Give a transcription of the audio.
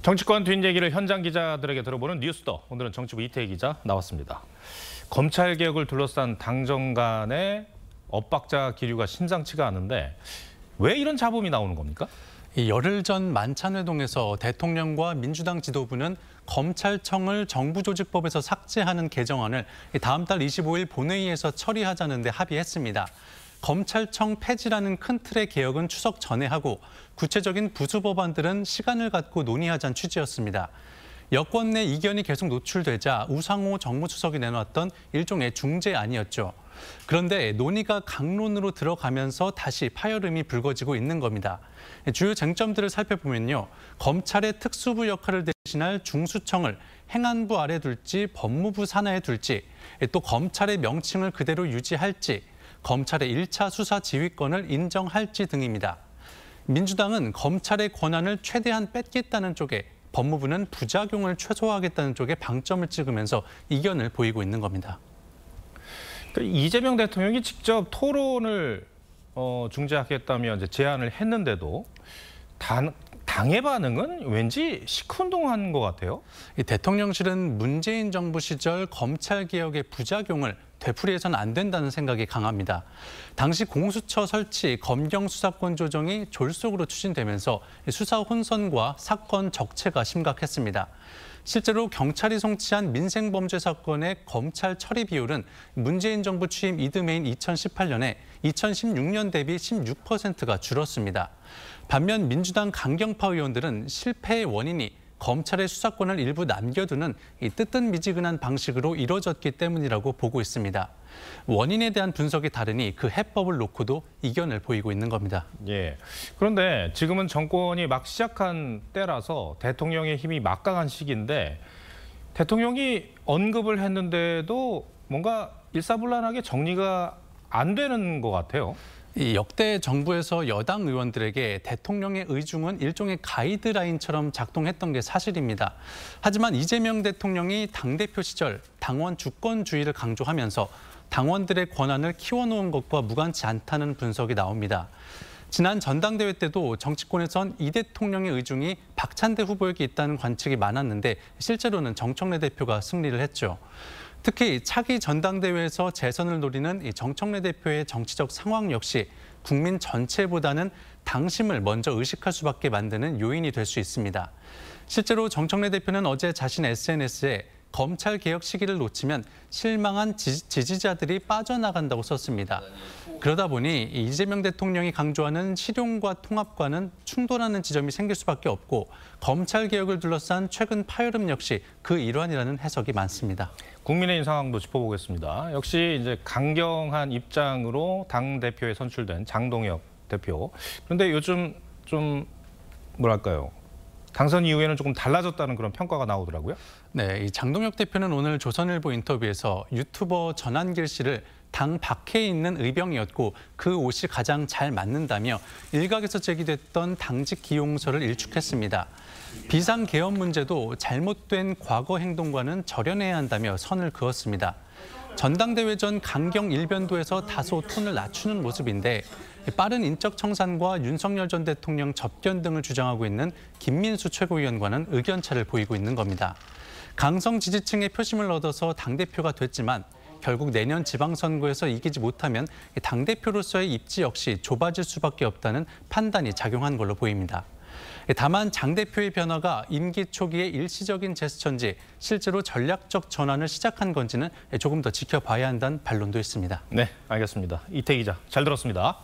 정치권 뒷얘기를 현장 기자들에게 들어보는 뉴스더. 오늘은 정치부 이태희 기자 나왔습니다. 검찰 개혁을 둘러싼 당정 간의 엇박자 기류가 심상치가 않은데 왜 이런 잡음이 나오는 겁니까? 열흘 전 만찬회동에서 대통령과 민주당 지도부는 검찰청을 정부조직법에서 삭제하는 개정안을 다음 달 25일 본회의에서 처리하자는 데 합의했습니다. 검찰청 폐지라는 큰 틀의 개혁은 추석 전에 하고 구체적인 부수 법안들은 시간을 갖고 논의하자는 취지였습니다. 여권 내 이견이 계속 노출되자 우상호 정무수석이 내놓았던 일종의 중재안이었죠. 그런데 논의가 강론으로 들어가면서 다시 파열음이 불거지고 있는 겁니다. 주요 쟁점들을 살펴보면요. 검찰의 특수부 역할을 대신할 중수청을 행안부 아래 둘지 법무부 산하에 둘지, 또 검찰의 명칭을 그대로 유지할지, 검찰의 1차 수사 지휘권을 인정할지 등입니다. 민주당은 검찰의 권한을 최대한 뺏겠다는 쪽에, 법무부는 부작용을 최소화하겠다는 쪽에 방점을 찍으면서 이견을 보이고 있는 겁니다. 이재명 대통령이 직접 토론을 중재하겠다며 이제 제안을 했는데도 당의 반응은 왠지 시큰둥한 것 같아요. 대통령실은 문재인 정부 시절 검찰개혁의 부작용을 되풀이해서는 안 된다는 생각이 강합니다. 당시 공수처 설치, 검경 수사권 조정이 졸속으로 추진되면서 수사 혼선과 사건 적체가 심각했습니다. 실제로 경찰이 송치한 민생범죄 사건의 검찰 처리 비율은 문재인 정부 취임 이듬해인 2018년에 2016년 대비 16%가 줄었습니다. 반면 민주당 강경파 의원들은 실패의 원인이 검찰의 수사권을 일부 남겨두는 뜨뜻미지근한 방식으로 이뤄졌기 때문이라고 보고 있습니다. 원인에 대한 분석이 다르니 그 해법을 놓고도 이견을 보이고 있는 겁니다. 예. 그런데 지금은 정권이 막 시작한 때라서 대통령의 힘이 막강한 시기인데 대통령이 언급을 했는데도 뭔가 일사불란하게 정리가 안 되는 것 같아요. 이 역대 정부에서 여당 의원들에게 대통령의 의중은 일종의 가이드라인처럼 작동했던 게 사실입니다. 하지만 이재명 대통령이 당대표 시절 당원 주권주의를 강조하면서 당원들의 권한을 키워놓은 것과 무관치 않다는 분석이 나옵니다. 지난 전당대회 때도 정치권에선 이 대통령의 의중이 박찬대 후보에게 있다는 관측이 많았는데 실제로는 정청래 대표가 승리를 했죠. 특히 차기 전당대회에서 재선을 노리는 이 정청래 대표의 정치적 상황 역시 국민 전체보다는 당심을 먼저 의식할 수밖에 만드는 요인이 될 수 있습니다. 실제로 정청래 대표는 어제 자신 SNS에 검찰 개혁 시기를 놓치면 실망한 지지자들이 빠져나간다고 썼습니다. 그러다 보니 이재명 대통령이 강조하는 실용과 통합과는 충돌하는 지점이 생길 수밖에 없고 검찰 개혁을 둘러싼 최근 파열음 역시 그 일환이라는 해석이 많습니다. 국민의힘 상황도 짚어보겠습니다. 역시 이제 강경한 입장으로 당 대표에 선출된 장동혁 대표. 그런데 요즘 좀 뭐랄까요? 당선 이후에는 조금 달라졌다는 그런 평가가 나오더라고요. 네, 이 장동혁 대표는 오늘 조선일보 인터뷰에서 유튜버 전한길 씨를 당 밖에 있는 의병이었고 그 옷이 가장 잘 맞는다며 일각에서 제기됐던 당직 기용서를 일축했습니다. 비상계엄 문제도 잘못된 과거 행동과는 절연해야 한다며 선을 그었습니다. 전당대회 전 강경 일변도에서 다소 톤을 낮추는 모습인데 빠른 인적 청산과 윤석열 전 대통령 접견 등을 주장하고 있는 김민수 최고위원과는 의견차를 보이고 있는 겁니다. 강성 지지층의 표심을 얻어서 당대표가 됐지만 결국 내년 지방선거에서 이기지 못하면 당대표로서의 입지 역시 좁아질 수밖에 없다는 판단이 작용한 걸로 보입니다. 다만 장 대표의 변화가 임기 초기의 일시적인 제스처인지 실제로 전략적 전환을 시작한 건지는 조금 더 지켜봐야 한다는 반론도 있습니다. 네, 알겠습니다. 이태희 기자, 잘 들었습니다.